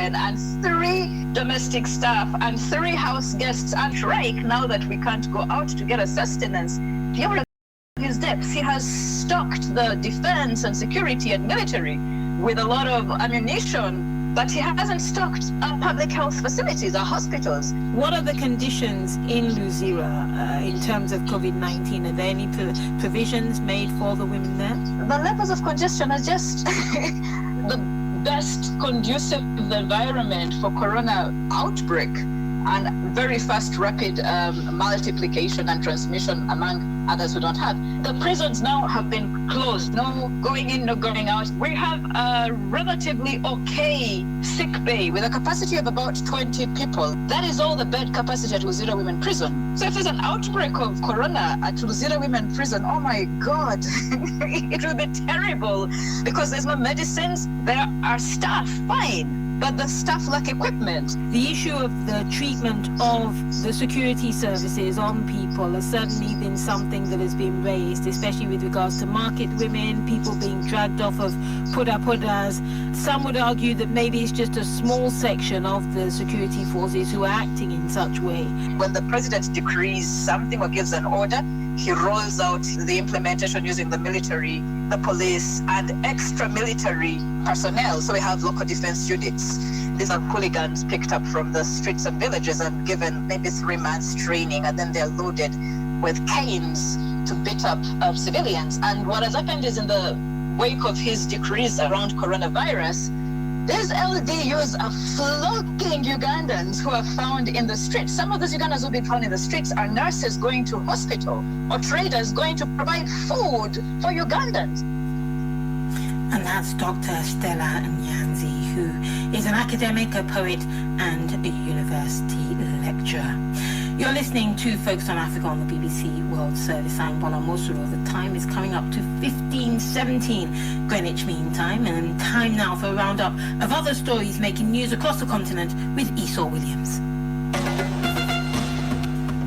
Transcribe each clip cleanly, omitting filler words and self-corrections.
women and 3 domestic staff and 3 house guests on strike now that we can't go out to get a sustenance. Beyond his depths, he has stocked the defense and security and military with a lot of ammunition, but he hasn't stocked public health facilities or hospitals. What are the conditions in Luzira in terms of COVID-19? Are there any provisions made for the women there? The levels of congestion are just the best conducive environment for corona outbreak and very fast, rapid multiplication and transmission among others who don't have. The prisons now have been closed. No going in, no going out. We have a relatively okay sick bay with a capacity of about 20 people. That is all the bed capacity at Luzira Women Prison. So if there's an outbreak of corona at Luzira Women Prison, oh my God, it will be terrible because there's no medicines. There are staff, fine, but the staff lack equipment. The issue of the treatment of the security services on people has certainly been something that has been raised, especially with regards to market women, people being dragged off of pudas. Some would argue that maybe it's just a small section of the security forces who are acting in such way. When the president decrees something or gives an order, he rolls out the implementation using the military, the police, and extra military personnel. So we have local defense units. These are hooligans picked up from the streets and villages and given maybe 3 months training, and then they're loaded with canes to beat up civilians. And what has happened is in the wake of his decrees around coronavirus, these LDUs are flogging Ugandans who are found in the streets. Some of those Ugandans who have been found in the streets are nurses going to hospital or traders going to provide food for Ugandans. And that's Dr. Stella Nyanzi, who is an academic, a poet, and a university lecturer. You're listening to Focus on Africa on the BBC World Service. I'm Bola Mosuro. The time is coming up to 15:17 Greenwich Mean Time, and time now for a roundup of other stories making news across the continent with Esau Williams.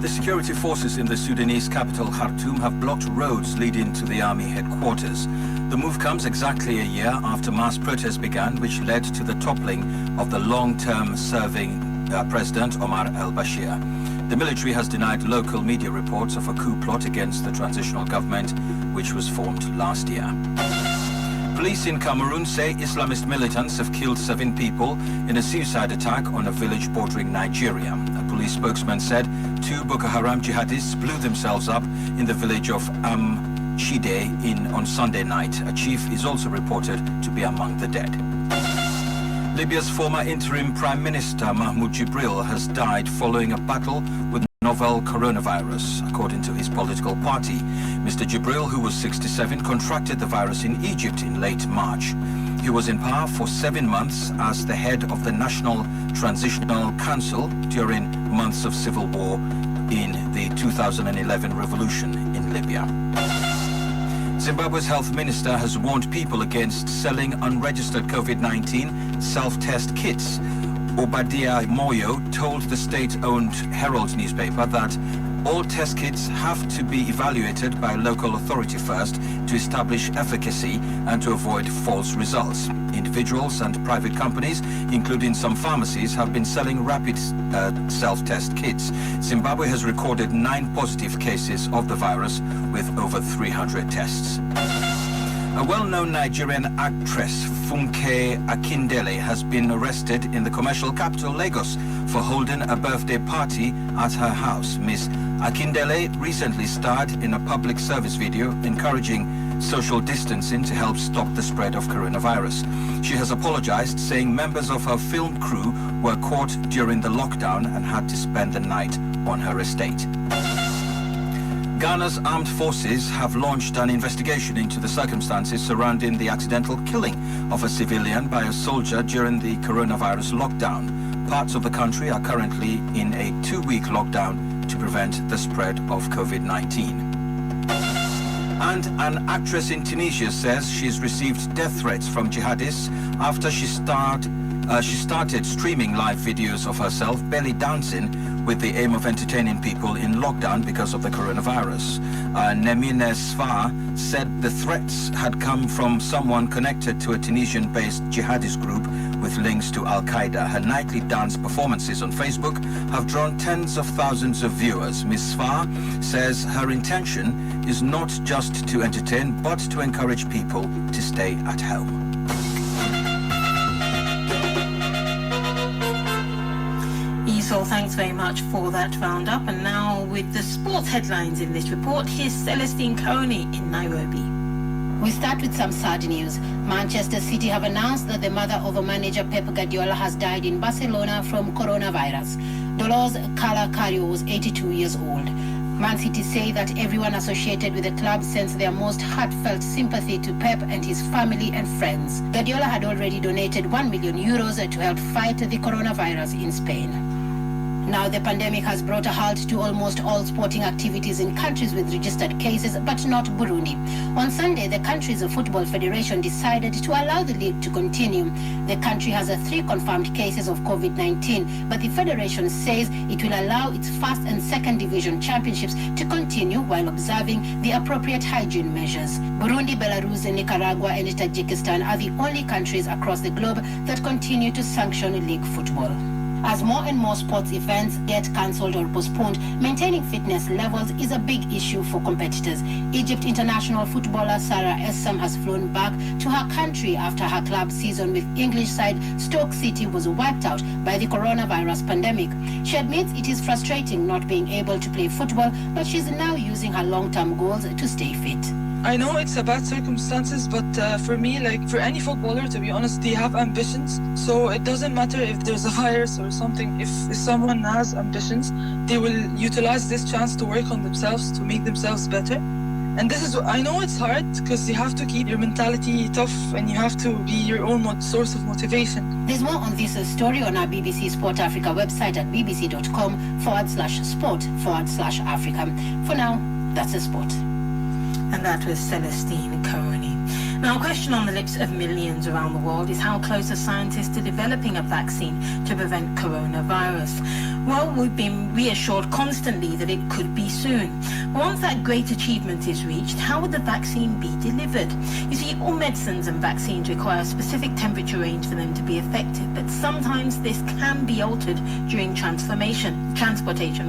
The security forces in the Sudanese capital Khartoum have blocked roads leading to the army headquarters. The move comes exactly a year after mass protests began, which led to the toppling of the long-term serving President Omar al-Bashir. The military has denied local media reports of a coup plot against the transitional government, which was formed last year. Police in Cameroon say Islamist militants have killed 7 people in a suicide attack on a village bordering Nigeria. A police spokesman said 2 Boko Haram jihadists blew themselves up in the village of Chide on Sunday night. A chief is also reported to be among the dead. Libya's former interim Prime Minister Mahmoud Jibril has died following a battle with novel coronavirus, according to his political party. Mr. Jibril, who was 67, contracted the virus in Egypt in late March. He was in power for 7 months as the head of the National Transitional Council during months of civil war in the 2011 revolution in Libya. Zimbabwe's health minister has warned people against selling unregistered COVID-19 self-test kits. Obadiah Moyo told the state-owned Herald newspaper that all test kits have to be evaluated by a local authority first to establish efficacy and to avoid false results. Individuals and private companies, including some pharmacies, have been selling rapid self-test kits. Zimbabwe has recorded 9 positive cases of the virus with over 300 tests. A well-known Nigerian actress, Funke Akindele, has been arrested in the commercial capital, Lagos, for holding a birthday party at her house. Miss Akindele recently starred in a public service video encouraging social distancing to help stop the spread of coronavirus. She has apologized, saying members of her film crew were caught during the lockdown and had to spend the night on her estate. Ghana's armed forces have launched an investigation into the circumstances surrounding the accidental killing of a civilian by a soldier during the coronavirus lockdown. Parts of the country are currently in a 2-week lockdown to prevent the spread of COVID-19. And an actress in Tunisia says she's received death threats from jihadists after she starred She started streaming live videos of herself belly dancing with the aim of entertaining people in lockdown because of the coronavirus. Nemine Sfa said the threats had come from someone connected to a Tunisian-based jihadist group with links to Al-Qaeda. Her nightly dance performances on Facebook have drawn tens of thousands of viewers. Ms. Sfa says her intention is not just to entertain, but to encourage people to stay at home. So thanks very much for that roundup. And now with the sports headlines in this report, here's Celestine Coney in Nairobi. We start with some sad news. Manchester City have announced that the mother of a manager, Pep Guardiola, has died in Barcelona from coronavirus. Dolores Calacario was 82 years old. Man City say that everyone associated with the club sends their most heartfelt sympathy to Pep and his family and friends. Guardiola had already donated €1 million to help fight the coronavirus in Spain. Now the pandemic has brought a halt to almost all sporting activities in countries with registered cases, but not Burundi. On Sunday, the country's football federation decided to allow the league to continue. The country has 3 confirmed cases of COVID-19, but the federation says it will allow its first and second division championships to continue while observing the appropriate hygiene measures. Burundi, Belarus, Nicaragua, and Tajikistan are the only countries across the globe that continue to sanction league football. As more and more sports events get cancelled or postponed, maintaining fitness levels is a big issue for competitors. Egypt international footballer Sarah Essam has flown back to her country after her club season with English side Stoke City was wiped out by the coronavirus pandemic. She admits it is frustrating not being able to play football, but she's now using her long-term goals to stay fit. I know it's a bad circumstances, but for me, like for any footballer, to be honest, they have ambitions. So it doesn't matter if there's a virus or something. If someone has ambitions, they will utilize this chance to work on themselves, to make themselves better. And this is, I know it's hard because you have to keep your mentality tough and you have to be your own source of motivation. There's more on this story on our BBC Sport Africa website at bbc.com/sport/Africa. For now, that's the sport. And that was Celestine Coney. Now, a question on the lips of millions around the world is how close are scientists to developing a vaccine to prevent coronavirus? Well, we've been reassured constantly that it could be soon. But once that great achievement is reached, how would the vaccine be delivered? You see, all medicines and vaccines require a specific temperature range for them to be effective, but sometimes this can be altered during transportation.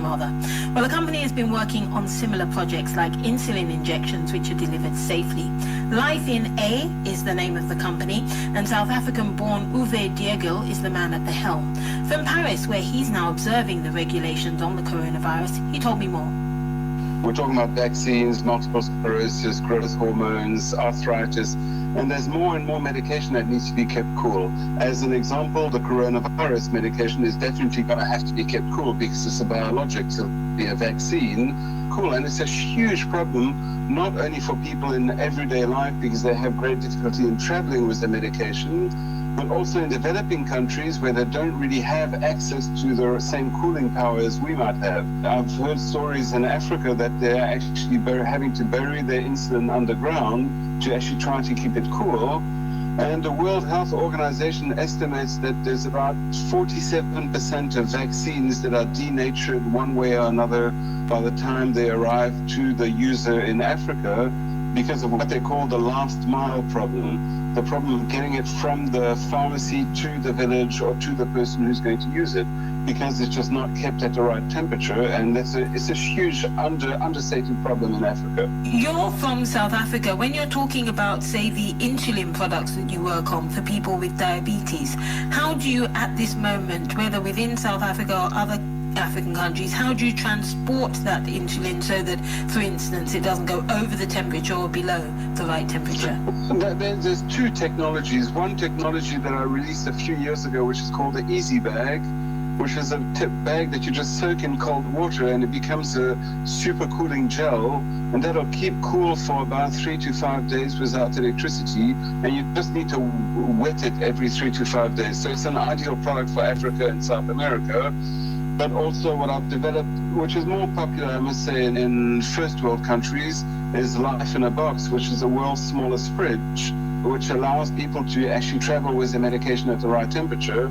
Well, the company has been working on similar projects like insulin injections, which are delivered safely. Life in A is the name of the company, and South African-born Uwe Diergel is the man at the helm. From Paris, where he's now observing the regulations on the coronavirus, he told me more. We're talking about vaccines, multiple sclerosis, growth hormones, arthritis, and there's more and more medication that needs to be kept cool. As an example, the coronavirus medication is definitely going to have to be kept cool because it's a biologic, so it'll be a vaccine. Cool, and it's a huge problem, not only for people in everyday life because they have great difficulty in traveling with the medication, but also in developing countries where they don't really have access to the same cooling power as we might have. I've heard stories in Africa that they're actually having to bury their insulin underground to actually try to keep it cool. And the World Health Organization estimates that there's about 47% of vaccines that are denatured one way or another by the time they arrive to the user in Africa because of what they call the last mile problem. The problem of getting it from the pharmacy to the village or to the person who's going to use it, because it's just not kept at the right temperature, and it's a huge understated problem in Africa. You're from South Africa. When you're talking about, say, the insulin products that you work on for people with diabetes, how do you, at this moment, whether within South Africa or other African countries, how do you transport that insulin so that, for instance, it doesn't go over the temperature or below the right temperature? There's 2 technologies. One technology that I released a few years ago, which is called the Easy Bag, which is a bag that you just soak in cold water and it becomes a super cooling gel, and that'll keep cool for about 3 to 5 days without electricity, and you just need to wet it every 3 to 5 days. So it's an ideal product for Africa and South America. But also what I've developed, which is more popular, I must say, in first world countries, is Life in a Box, which is the world's smallest fridge. which allows people to actually travel with the medication at the right temperature.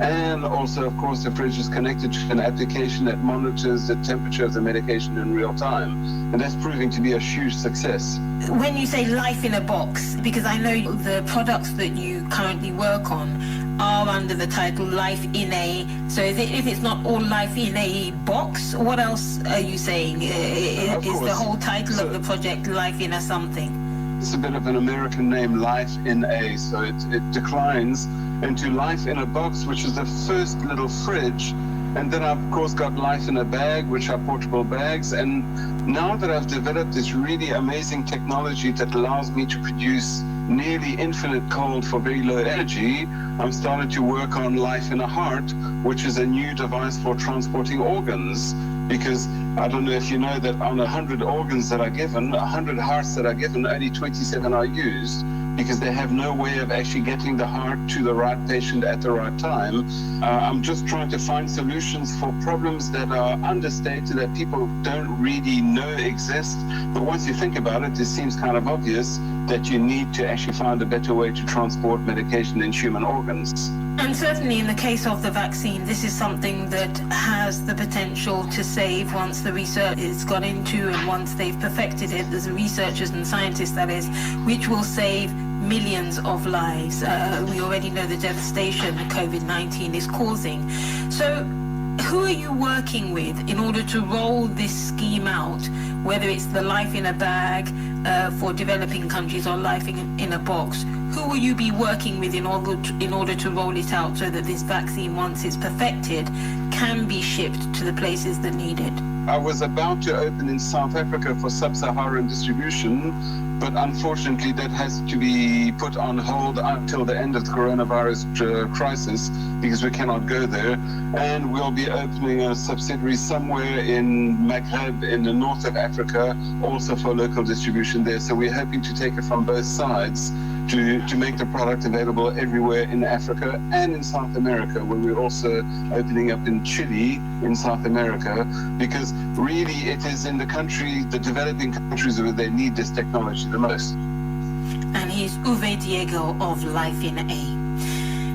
And also, of course, the fridge is connected to an application that monitors the temperature of the medication in real time. And that's proving to be a huge success. When you say life in a box, because I know the products that you currently work on are under the title Life in a, so if it's not all life in a box, what else are you saying? Is the whole title of the project Life in a something? It's a bit of an American name, Life in a, so it declines into Life in a Box, which is the first little fridge. And then I've, of course, got Life in a Bag, which are portable bags. And now that I've developed this really amazing technology that allows me to produce nearly infinite cold for very low energy, I'm starting to work on Life in a Heart, which is a new device for transporting organs. Because I don't know if you know that on 100 organs that are given, 100 hearts that are given, only 27 are used, because they have no way of actually getting the heart to the right patient at the right time. I'm just trying to find solutions for problems that are understated, that people don't really know exist. But once you think about it, it seems kind of obvious that you need to actually find a better way to transport medication in human organs. And certainly in the case of the vaccine, this is something that has the potential to save once the research is gone into and once they've perfected it. There's researchers and scientists, that is, which will save millions of lives. We already know the devastation that COVID-19 is causing. So who are you working with in order to roll this scheme out, whether it's the Life in a Bag for developing countries or Life in a Box? Who will you be working with in order to roll it out so that this vaccine, once it's perfected, can be shipped to the places that need it? I was about to open in South Africa for sub-Saharan distribution, but unfortunately that has to be put on hold until the end of the coronavirus crisis, because we cannot go there. And we'll be opening a subsidiary somewhere in Maghreb, in the north of Africa, also for local distribution there. So we're hoping to take it from both sides to make the product available everywhere in Africa and in South America, where we're also opening up in Chile in South America, because really it is in the developing countries where they need this technology the most. And he's Uwe Diego of Life in A.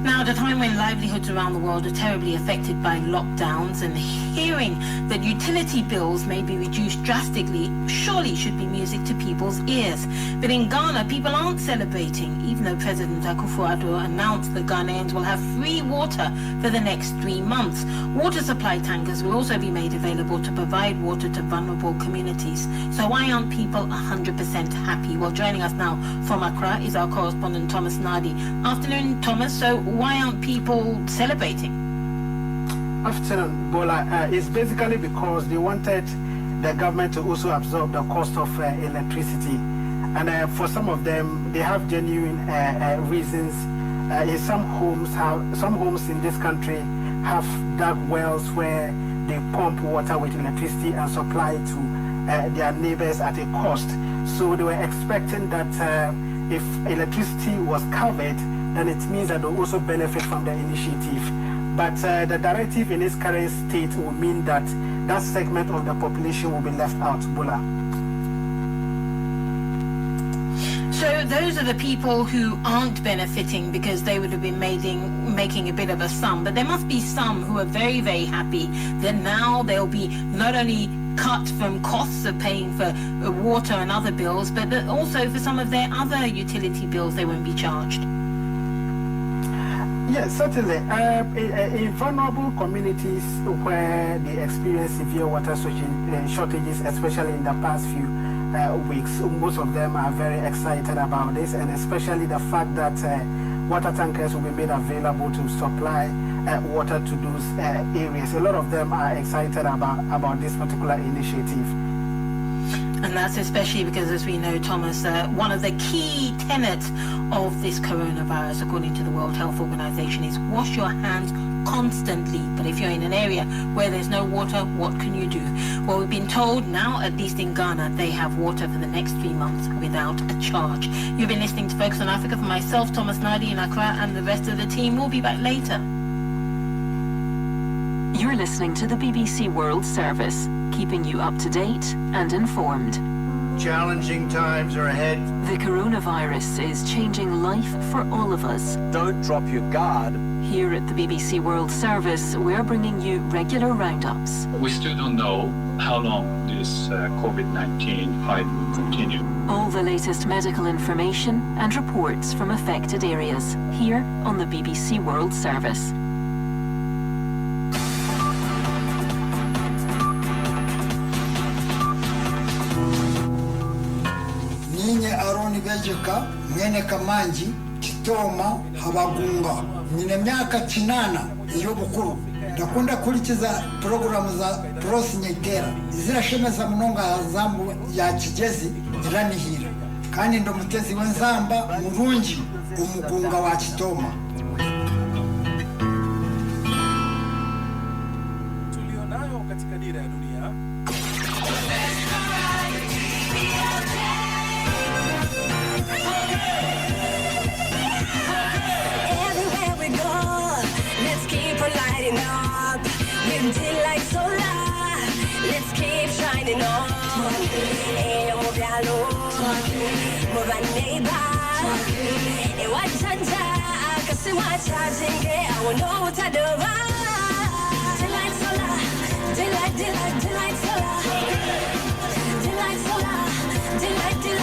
Now, at a time when livelihoods around the world are terribly affected by lockdowns, and hearing that utility bills may be reduced drastically surely should be music to people's ears. But in Ghana, people aren't celebrating, even though President Akufo-Addo announced that Ghanaians will have free water for the next 3 months. Water supply tankers will also be made available to provide water to vulnerable communities. So why aren't people 100% happy? Well, joining us now from Accra is our correspondent Thomas Nadi. Afternoon, Thomas. So why aren't people celebrating? Afternoon, Bola. It's basically because they wanted the government to also absorb the cost of electricity. And for some of them, they have genuine reasons. In some homes in this country have dug wells where they pump water with electricity and supply to their neighbors at a cost. So they were expecting that if electricity was covered, then it means that they'll also benefit from the initiative. But the directive in its current state will mean that that segment of the population will be left out, Bola. So those are the people who aren't benefiting because they would have been making a bit of a sum. But there must be some who are very, very happy that now they'll be not only cut from costs of paying for water and other bills, but that also for some of their other utility bills they won't be charged. Yes, certainly. In vulnerable communities where they experience severe water shortages, especially in the past few weeks, most of them are very excited about this, and especially the fact that water tankers will be made available to supply water to those areas. A lot of them are excited about this particular initiative. And that's especially because, as we know, Thomas, one of the key tenets of this coronavirus, according to the World Health Organization, is wash your hands constantly. But if you're in an area where there's no water, what can you do? Well, we've been told now, at least in Ghana, they have water for the next 3 months without a charge. You've been listening to Focus on Africa for myself, Thomas Nadi in Accra, and the rest of the team. We'll be back later. You're listening to the BBC World Service, keeping you up to date and informed. Challenging times are ahead. The coronavirus is changing life for all of us. Don't drop your guard. Here at the BBC World Service, we're bringing you regular roundups. We still don't know how long this COVID-19 fight will continue. All the latest medical information and reports from affected areas, here on the BBC World Service. Ninye Aroni Bejeka, mwene Kamanji, Kitoma, Habagunga. Nina miaka 8 iyo bukuru. Ndakunda kurikiza programu za Prosi Nyegera. Zirashemeza munonga hazambu ya Kigezi iranihira. Kandi ndo mutezi wenzamba murungi umugunga wa Kitoma. Tulionayo katika dira ya dunia. Everywhere we go, let's keep lighting up. With daylight solar, let's keep shining on. Hey, oh, Bialo, my neighbor. Hey, what Tanta, I can see what's happening. I will know what I do. Daylight solar, daylight solar. Daylight solar, daylight solar.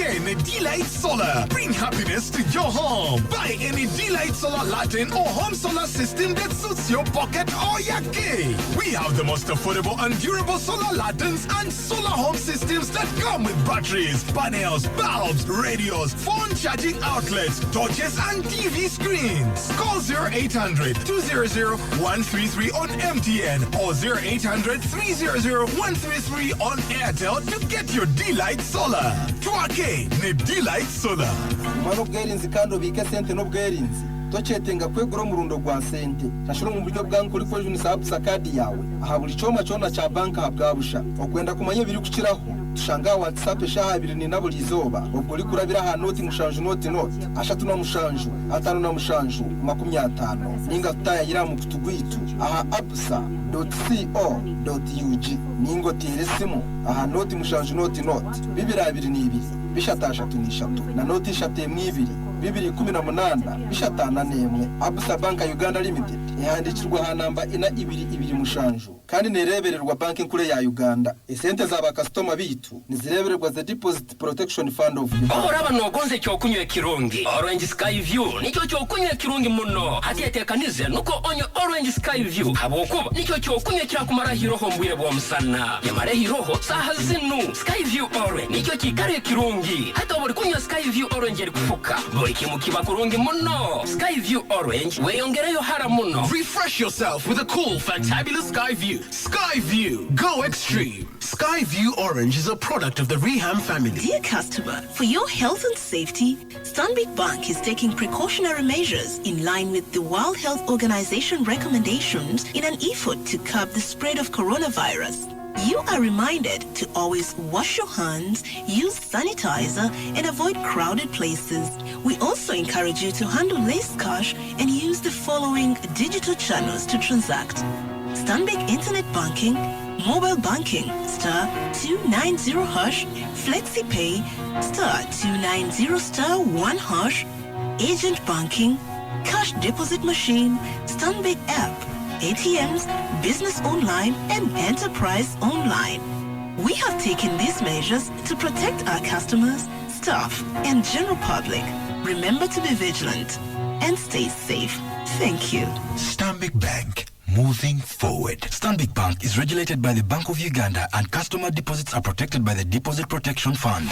Any D-Light Solar. Bring happiness to your home. Buy any D-Light Solar Latin or home solar system that suits your pocket or your key. We have the most affordable and durable solar lanterns and solar home systems that come with batteries, panels, bulbs, radios, phone charging outlets, torches, and TV screens. Call 0800-200-133 on MTN or 0800-300-133 on Airtel to get your D-Light Solar. Twake ne D-Light Solar. Mano bwerinzi kandi ubike sente no bwerinzi. Tochetenga kwegura murundo gwa sente. Tashiro mu buryo bwangu uri kwejo nisabusa kadi yawe. Aha buri choma chona cha banka habwabusha. Okwenda kumanya biri kukiraho. Tushanga WhatsApp shaha biri ni nabo lizoba. Ubwo uri kurabira ha noti mushanju noti. Ashatu na mushanju, atanu na mushanju 50. Ninga tutaya yira mu kutugwitu. Aha absa.co.ug. Ningo tiresimo. Aha noti mushanju noti. Bibira biri ni ibiri. Bishatashatu ni shatu. Na noti shate mwibiri. 2018 bishatana nemwe. Absa Banka Uganda Limited ihandikirwa ha namba ina 22 mushanju kandi nerebererwa banki nkure ya Uganda. Esente zaba customer bitu nizirebererwa the Deposit Protection Fund of Uganda. Bahora banogonze cyo kunywe kirungi. Orange Sky View nicyo cyo kunywe kirungi muno. Hatetekanize nuko onyo Orange Sky View habokuba nicyo cyo kunywe kira kumara hiroho mbwire bwo musana. Yamare hiroho saha zinu. Sky View Orange nicyo kikare kirungi. Hata buri kunywa Sky View Orange eri kufuka. Kimukiba kurungi muno. Sky View Orange weyongereyo hara muno. Refresh yourself with a cool, fantabulous Sky View. Sky View, go extreme. Sky View Orange is a product of the Reham family. Dear customer, for your health and safety, Stanbic Bank is taking precautionary measures in line with the World Health Organization recommendations in an effort to curb the spread of coronavirus. You are reminded to always wash your hands, use sanitizer, and avoid crowded places. We also encourage you to handle less cash and use the following digital channels to transact: Stanbic Internet Banking, Mobile Banking, *290#, FlexiPay, *290*1#, Agent Banking, Cash Deposit Machine, Stanbic App, ATMs, Business Online, and Enterprise Online. We have taken these measures to protect our customers, staff, and general public. Remember to be vigilant and stay safe. Thank you. Stanbic Bank. Moving forward. Stanbic Bank is regulated by the Bank of Uganda and customer deposits are protected by the Deposit Protection Fund.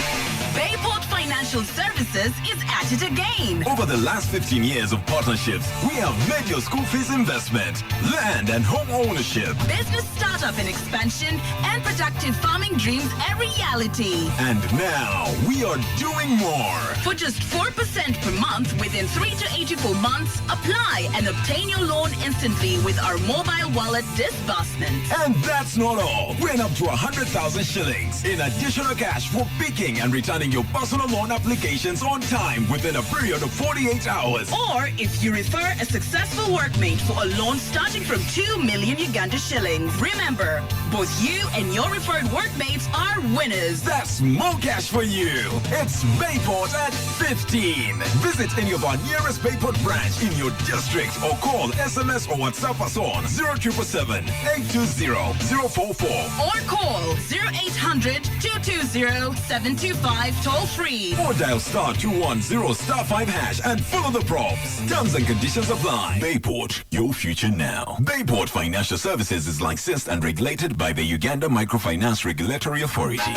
Bayport Financial Services is at it again. Over the last 15 years of partnerships, we have made your school fees investment, land and home ownership, business startup and expansion, and productive farming dreams a reality. And now we are doing more. For just 4% per month within 3 to 84 months, apply and obtain your loan instantly with our mobile wallet disbursement. And that's not all. Win up to 100,000 shillings in additional cash for picking and returning your personal loan loan applications on time within a period of 48 hours. Or if you refer a successful workmate for a loan starting from 2 million Uganda shillings. Remember, both you and your referred workmates are winners. That's more cash for you. It's Bayport at 15. Visit any of our nearest Bayport branch in your district or call, SMS or WhatsApp us on 0777 820 044. Or call 0800 220 725 toll free. Or dial star 210 star 5 hash and follow the prompts. Terms and conditions apply. Bayport, your future now. Bayport Financial Services is licensed and regulated by the Uganda Microfinance Regulatory Authority.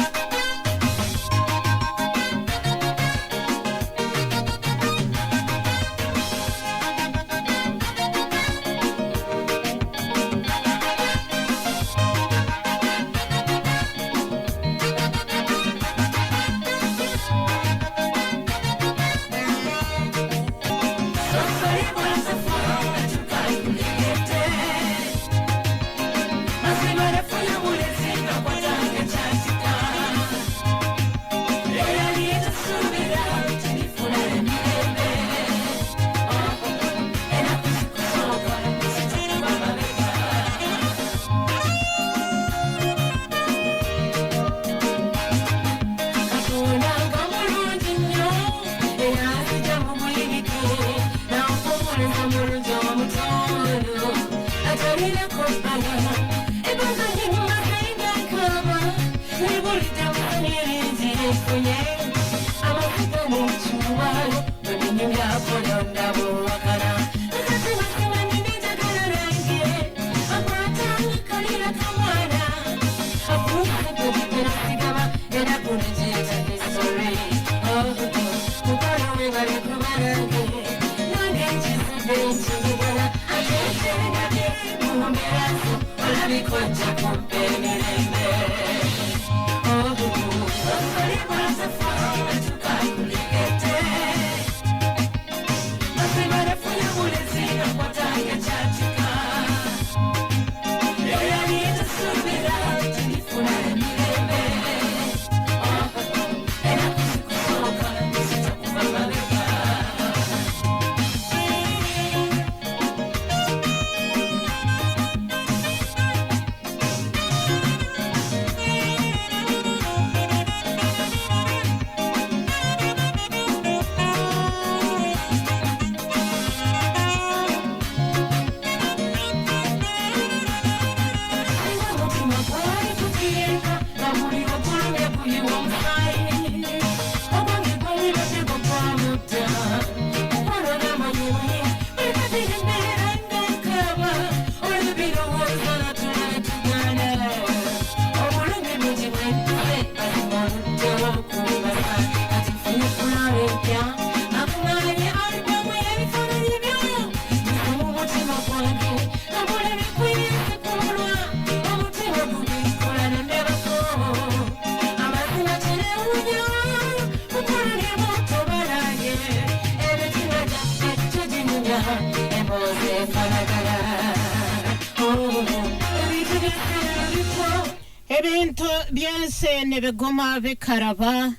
ebintu byense nebigoma bikaraba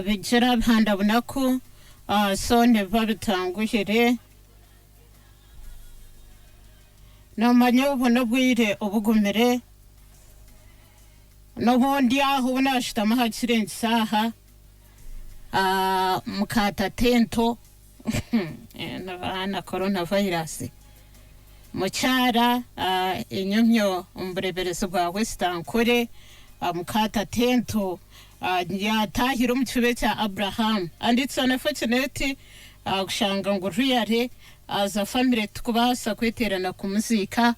bigira bhandabunako so neba bitanguhire nomanye ubuno bwire obugumire nobundi aho bunashitama hakirenga isaha mukata tento na coronavirus muchara inyumyo umbureberezo bwa West Ankole mukata tento yatahira mu kibe cya Abraham and it's unfortunate gushanga ngo ruyare aza family tukubasa kweterana kumuzika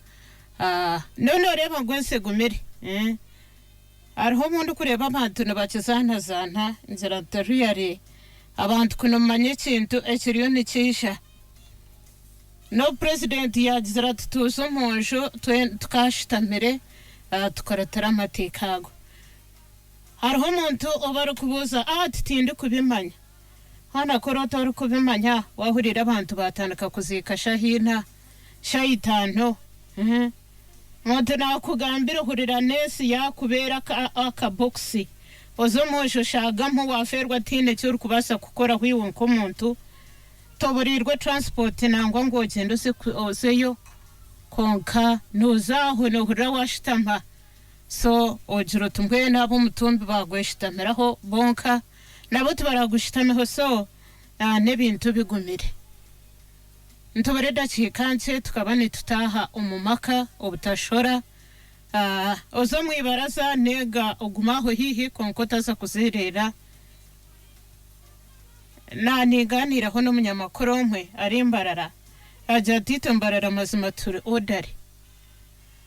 none reba ngwense gumire ariho umuntu kureba abantu nabakizantazanta inzira ruyare abantu kunomanye kintu ekiriyo nikisha no president yagira tutuzo monjo tukashitamire tukaratara amatekago hariho umuntu obara kubuza tutinde kubimanya hana korota uri kubimanya wahurira abantu batandika kuzika shahina shayitano muntu nakugambira hurira nesi yakubera aka boxi ozomojo shagamo waferwa tine cyo kubasa gukora hwiwe nkomuntu toburirwe transport nangwa ngo gendo seyo konka nuzaho no washitamba so ojiro tumbwe nabo mutumbi bagweshitameraho bonka nabo tubaragushitameho so nebintu bigumire ntobereda chikanche tukabane tutaha umumaka obutashora ozo mwibaraza nega ogumaho hihi konkota za kuzerera na niganiraho no munyamakuru mwe ari imbarara aja dito mbarara mazima turi odari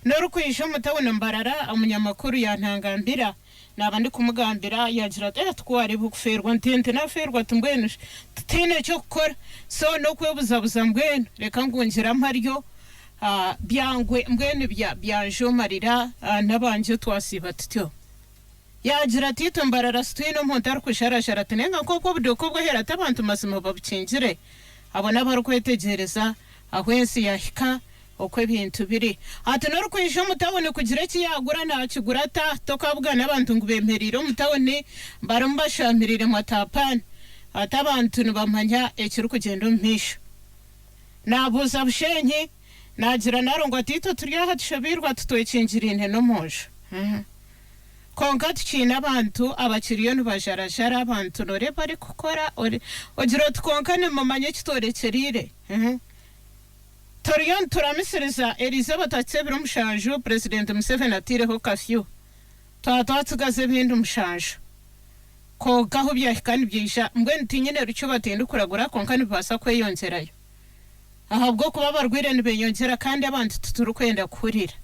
norukwisho mutabona mbarara umunyamakuru yantangambira nabandi kumugambira yagira twari bukuferwa ntente naferwa tumbwene tine cyo gukora so no kwebuzabuza mbwene reka ngungira mparyo byangwe mbwene byajo marira nabanje twasiba tutyo yagira tito mbarara stwino mpuntar kusharashara tenenga koko budoko bwo hera tabantu masimo babukingire abona barukwetegereza ahwensi yahika okwe bintu biri ati norukwisho mutabone kugira ki yagura na kigurata tokabwa nabantu ngubemperiro mutabone barumbashamirire matapani atabantu nibamanya ekiri kugenda mpisho nabuza bushenyi nagira narongo tito turiya tushabirwa tutoyekingirine no mojo konka tukina abantu abakiriyo ntibajarajara abantu nore bari gukora ogira tukonka nimumanye kitorekerire Torion turamisiriza Elizabeth atsebira umushanju President Museveni atireho kafyu twatugaze bintu umushanju ko gaho byahikani byisha mbwe ntinyene rucyo batenda kuragura konka nibasa kweyongerayo ahabwo kuba barwire nibeyongera kandi abantu tuturukwenda kurira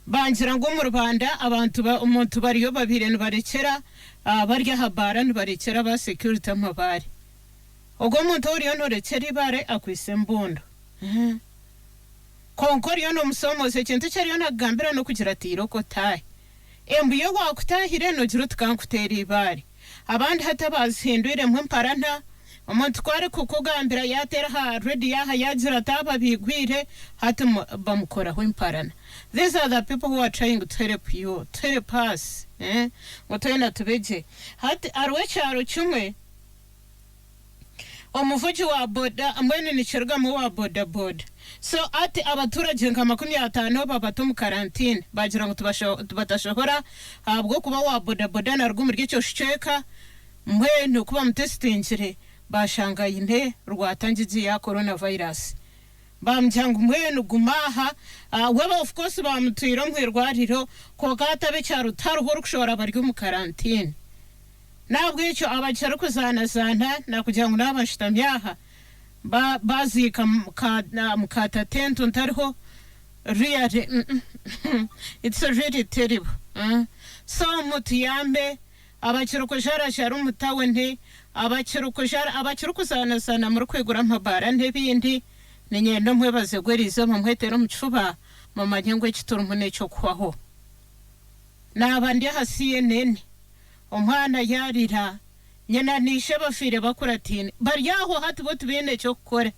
bangira ngo mu Rwanda abantu umuntu bariyo babire nibarekera barya habara nibarekera ba security amabare ogo muntu uriyo norekera ibare akwise mbundo konkoriyo no musomoze kintu cyariyo nagambira no kugira ati rokotaye embuyo wakutahire no gira tukankutera ibare abandi hatabazihindwire mparanta umuntu kwari kukugambira yatera ha ready yaha yagira taba bigwire hati bamukoraho imparana. These are the people who are trying to help you, to help us ngotwenda tubeje hati arwe cyaro cyumwe umuvugi wa boda ambene nicerwa mu wa boda so ati abaturage nka 50 babato mu quarantine bagira ngo tubatashobora abwo kuba wa boda na rwumuri rw'icyo sheka mwe no kuba mutestingire bashangaye inte rwatangiye ya coronavirus bamjanga mwe no gumaha weba of course bamutwira mwerwariro ko gatabe cyaro taruho rukushora bari mu quarantine nabwo icyo abakira kuzanazana nakugira ngo nabashitamyaha bazika mukata tento ntariho really it's really terrible so mutiyambe abakira kujara umutawe nte abakira kuzanazana mu kwegura amabara ntebindi ninyendo mwebaze gwerizo mu mwetero mu cyuba mu manyengwe cy'iturumu cyo kwaho nabandi ha CNN umwana yarira nyana nishe bafire bakuratine baryaho hati bo tubene cyo gukora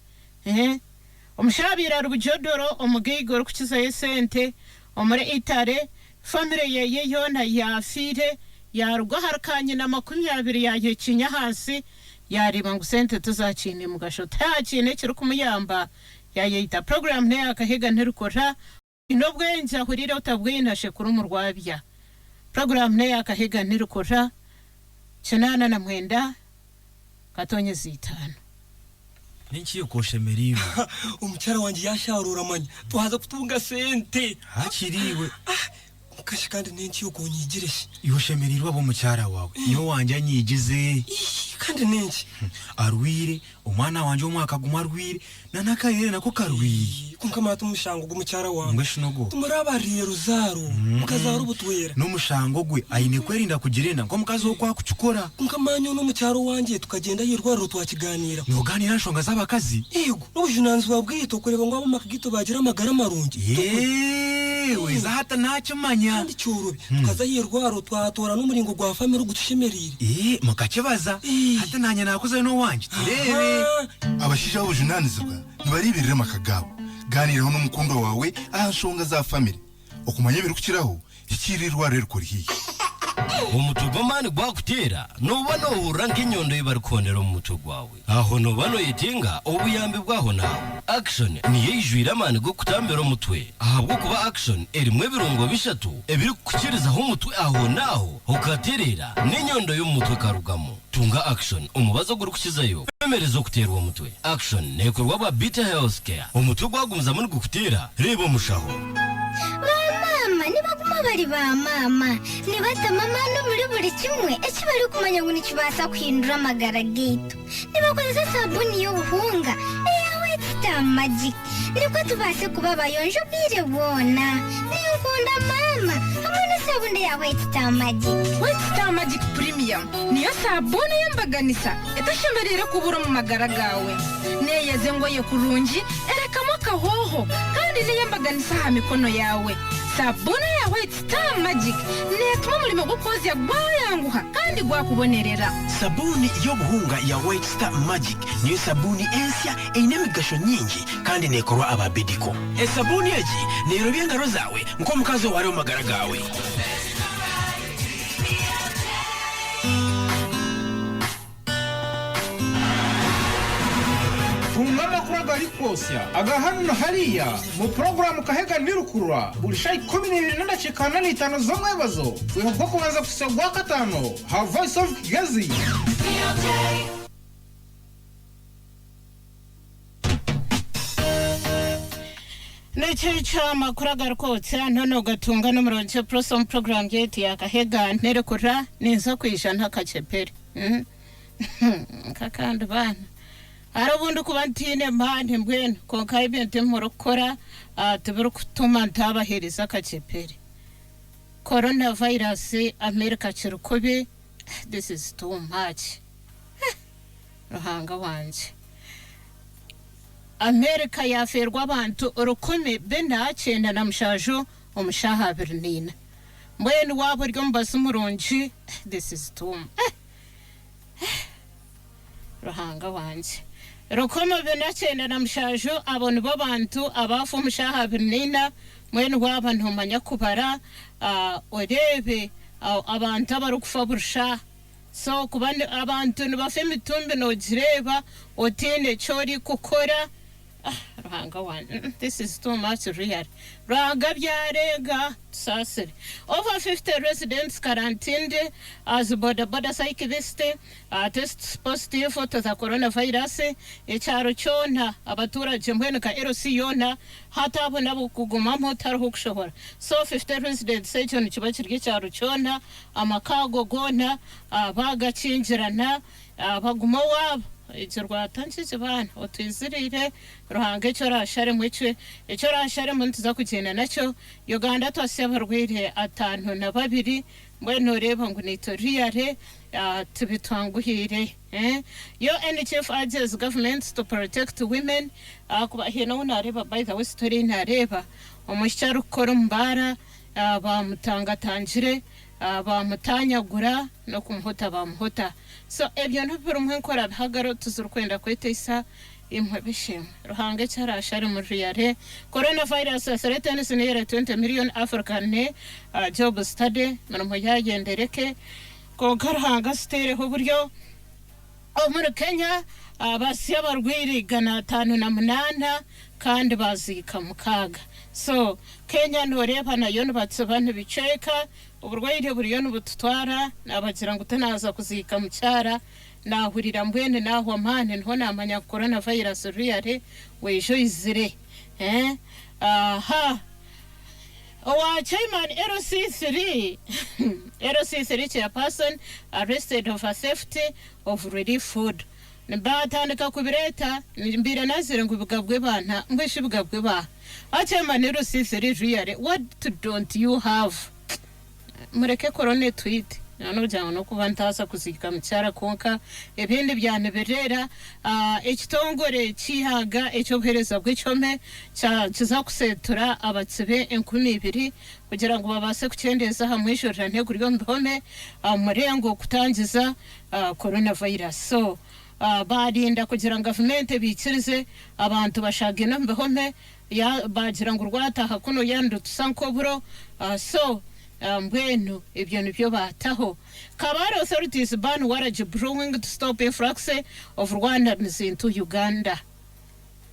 umushabira rubujodoro umugigoro kukiza yesente umure itare family ye yona yafire yarugwa harkanye na 20 yaje kinya hasi yariba ngo sente tuzakine mu gasho takine kiri kumuyamba yayita program ne akahega nterukora inobwenje ahurira utabwinashe kuri umurwabya program ne akahega ntirukora cyanana na mwenda katonye zitano ninki yokoshe meriwe umucyara wanje yasharura manya tuhaza kutunga sente hakiriwe kashi kandi ninki yokonyigireshe yoshemerirwa bo mucyara wawe niho wanje anyigize kandi ninki arwire umwana wanje umwaka guma arwire nanakayere nako karwire kunkamata umushango gumucyara wawe ngweshinogo tumurabariye ruzaro mukaza rubutwera no mushango gwe ayine kwerinda kugirenda ngo mukazi wo kwakucukora kunkamanyo no mucyaro wanje tukagenda yirwariro twakiganira noganira nshonga z'abakazi yego n'ubujunanzi wabwito kureba ngo abamakagito bagira amagara marungi weza hata nacho manya kandi cyurubi tukaza yirwaro twatora n'umuringo gwa family gushemerira mukakibaza hata nanya nakoze no wanje turebe abashisha b'ubujunanizibwa ntibaribirira makagabo ganiraho n'umukundo wawe ahashonga za family okumanya biri kukiraho ikirirwa rero kuri hiye umutugo mani gwakutera nubano uranka inyondo yibarikondera umutugo gwawe aho nubano yitinga obuyambi bwaho nawe action niyo ijwira mani go kutambera umutwe ahabwo kuba action erimwe birungo bishatu ebiri kukirizaho umutwe aho naho ukaterera n'inyondo y'umutwe karugamo tunga action umubazo guri kukizayo emerezo kuterwa umutwe action nekorwa ba Beta Healthcare umutwe gwagumza muri gukutera reba mushaho mama nibaguma bari ba mama nibata mama no muri buri kimwe eki bari kumanya ngo nikibasa kwindura amagara gitu nibakoze sabuni y'ubuhunga White Star Magic niko tubase kuba bayonjo bire bona ninkunda mama hamwe n'isabuni ya White Star Magic. White Star Magic Premium niyo sabuni y'ambaganisa etashemerera kubura mu magara gawe neyeze ngo ye kurungi erekamo kahoho kandi niyambaganisa ha mikono yawe sabuni ya White Star Magic netuma mulimo gukozya gwayanguha kandi gwakubonerera sabuni y'obuhunga ya White Star Magic niyo sabuni ensya einemigasho nyingi kandi nekorwa ababediko esabuni egi nerobye engaro zawe nk'omukazi wari mu magara gawe Tungama kuraga rikosya agahano hariya mu programu kahega nirukurura burishayi 12:5 zo mwebazo twebwe kubanza kusogwa katano ha Voice of Kigezi Nechicha makuraga rikotsa none ugatunga n'umurongo prosom program yeti yakahega nerekura nizo kwijana kacheperi kakandi bana arabundu kubantine mpande mbwene konka ibente murokora tubero kutuma ntabaheriza kacheperi coronavirus America chirukobe this is too much ruhanga wanje America yaferwa abantu urukome benda cyenda na mushajo omushaha Bernina mbwene wabo ryo mbasa umuronji this is too ruhanga wanje rukome benda cyenda na mushajo abone bo bantu abafu mushaha Bernina mwene wabo ntumanya kubara orebe abantu abarukufa burusha so kubandi abantu nibafeme tumbe no jireba otene chori kukora ruhanga one this is too much real raga byarega sasere over 50 residents quarantined as border cyclist test positive for the coronavirus echaro chona abaturage mbwene ka RC yona hatabo nabo kuguma motaro kushobora so 50 residents echo nikiba kirye cyaro chona amakago gona bagacingirana baguma wabo icirwa tanchije bana otwizirire ruhange cyo rashare mwicwe icyo rashare muntiza kugenda nacyo Uganda twaseba rwire 52 mbwene reba ngo nitoriyare tubitwanguhire yo NHF urges governments to protect women kuba hino unareba by the way story nareba omushyaro korombara bamutangatangire bamutanyagura no kumuhota bamuhota so ebyo ntubiro nkora bihagaro tuzurukwenda kwetesa imwebishim ruhange cyarashare muri yare coronavirus threatens near 20 million African job study mano yagendereke ko garhanga stere ho buryo muri Kenya basiya barwirigana 58 kandi bazika mukaga so Kenya noreba nayo batsobana biceka uburwayi buriyo n'ubutwara nabagira ngo utanaza kuzika mu cyara nahurira mbwene naho amane nho namanya coronavirus real wejo izire Our chairman RC3 chairperson arrested over safety of relief food. Nibatandika kubireta nimbira nazire ngo bugabwe bana ngwishi bugabwe ba. Our chairman RC3 real what don't you have? Mureke korone tweet. Nano jango no kubantasa kuzika mcyara konka ebindi byane berera ekitongore kihaga ecyohereza bw'icome kizakusetura abatsibe 12 kugira ngo babase kucendeza hamwe ishorera ntego ryo mbome murengo kutangiza coronavirus so barinda kugira ngo government bikirize abantu bashage no mbehome ya bagira ngo rwataha kuno yandu tusankoburo so mbwenu ibyo nibyo bataho. Kabale authorities ban warage brewing to stop influx of Rwandans into Uganda.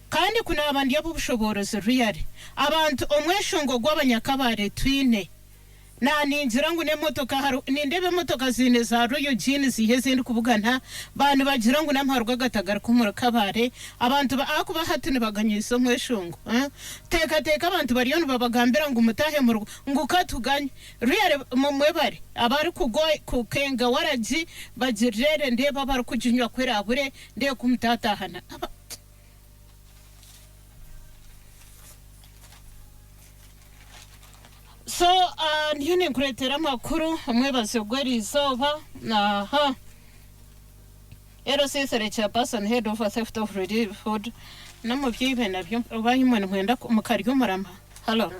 Kandi kuna abandi y'ubushobozi really. Abantu omweshongo gw'abanyakabare twine. Na ninjira ngo ne motoka haru nindebe motoka zine za Royal Jean ziheze ndi kubugana bantu bagira ngo namharwa gatagara kumura kabare abantu akuba hatune baganyisa mweshongo teka abantu bari yone babagambira ngo umutahe mu rugo ngo katuganye real mwebare abari kukenga waraji bagirere ndeba bari kujinywa kwera abure nde kumtatahana So, niyone nkuretera makuru mwebaze gweri izoba aha Erosesere chairperson head of theft of relief food namuvyibe navyo bayimwe mwenda mukaryo marama. Hello.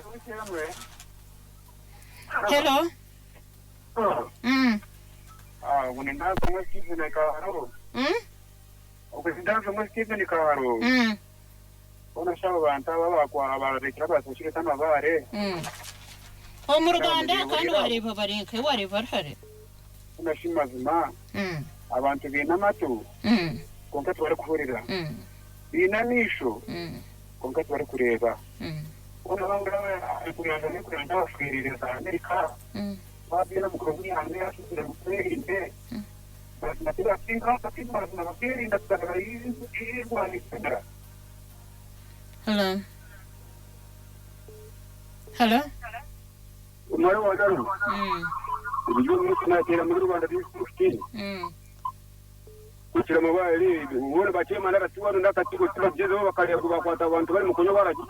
Hello. Unendaza mwe Steven Kawaro. Ukizindaza mwe Steven Kawaro. Ona shabo banta baba kwa abarekera basashire sana bare. Mu Rwanda kandi wareba barenke wareba hare. Unashima zima. Abantu bina matu. Konka twari kuhurira. Bina nisho. Konka twari kureba. Ona banga kuranda ne kuranda bafiririza Amerika. Babina mukuru yange asubira mukwirinde. Natira singa takiba na bafirinda tsagari irwani tsagara. Hello. Hello. Umaro wadaru. Ibyo mwitnatera mu Rwanda bifite. Kugira mabari ubona bakema n'agatuwano n'akatigo tubageze bakareba bakwata abantu bari mu kunyo baraji.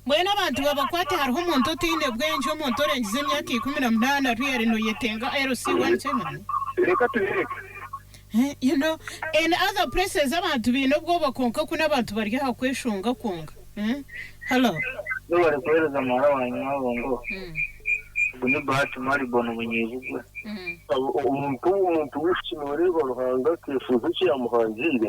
Mwena abantu babakwate hariho umuntu utinde bwenje umuntu orengize imyaka 18 real no yetenga RC1 Reka tubireke. You know, in other places abantu bino bwo bakonka kuna abantu bari hakweshunga kunga. Hello. Nobari kohereza amara wanyuma bongo. Ubuni bahati mari bono munyezugwe. Umuntu wishimore baruhanga kefuzo cyamuhangire.